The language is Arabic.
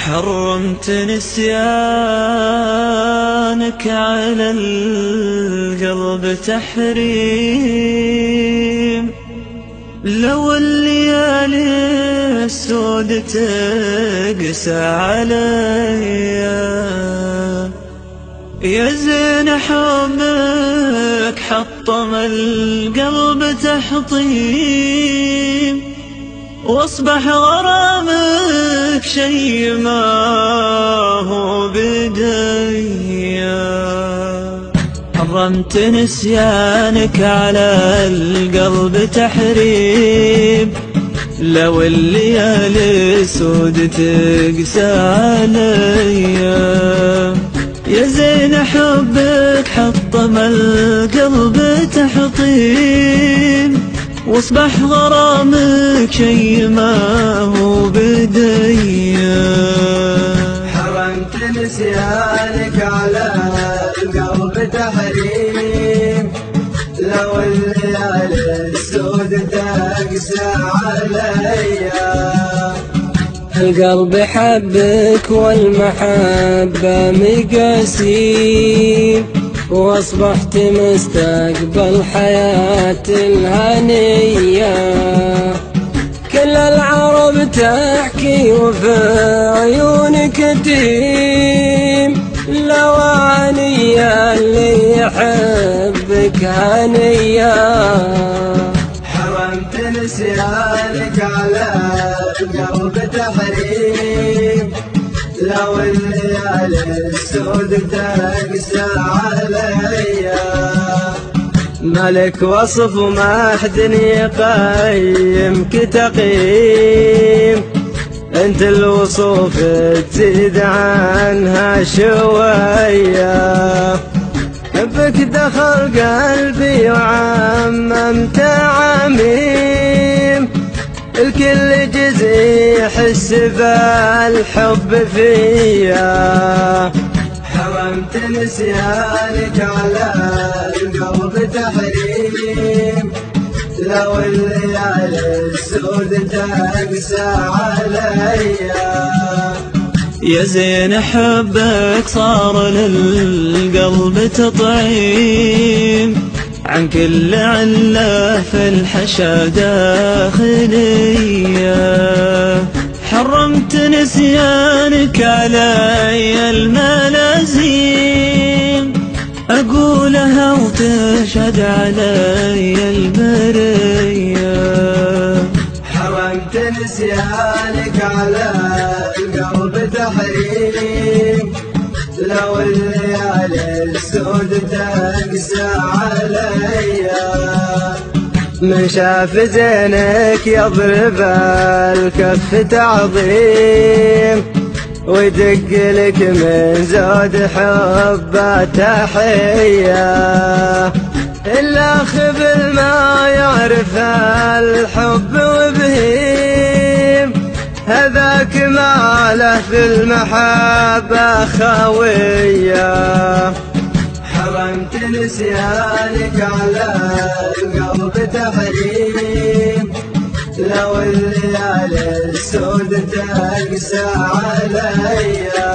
حرمت نسيانك على القلب تحريم. لو الليالي السود تقسى عليا يا زين حبك حطم القلب تحطيم، واصبح غرامك شي ما هو بديا. حرمت نسيانك على القلب تحريم، لو الليالي سود تقسى عليا يا زين حبك حطم القلب تحطيم، واصبح غرامك شي ما هو بديا. حرمت نسيانك على القلب تحريم، لو الليالي السود تقسى عليا. القلب حبك والمحبة مقاسيم، واصبحت مستقبل حياة الهنية. كل العرب تحكي وفي عيونك تيم، لو عنيا اللي يحبك هنية. حرمت نسيانك على القلب تحريم، لو الليالي السود تقسى عليا. ملك وصف وما حد يقيمك تقييم، انت الوصوف تزيد عنها شوية. بك دخل قلبي وعمم تعميم، الكل جزء يحس بالحب فيا. حرمت نسيانك على القلب تحريم، لو الليالي السود تقسى عليا. يا زين حبك صار للقلب تطعيم، عن كل علة في الحشا داخلية. حرمت نسيانك علي الملازيم، أقولها وتشهد علي البرية. حرمت نسيانك على القلب تحريم، لو الليالي السود تقسى عليا. من شاف زينك يضرب الكف تعظيم، ويدق لك من زود حبه تحية. الأخ بالما يعرف الحب وبهيم، هذاك ما له في المحبة خوية. حرمت نسيانك على القلب تحريم، لو الليالي السود تقسى عليا.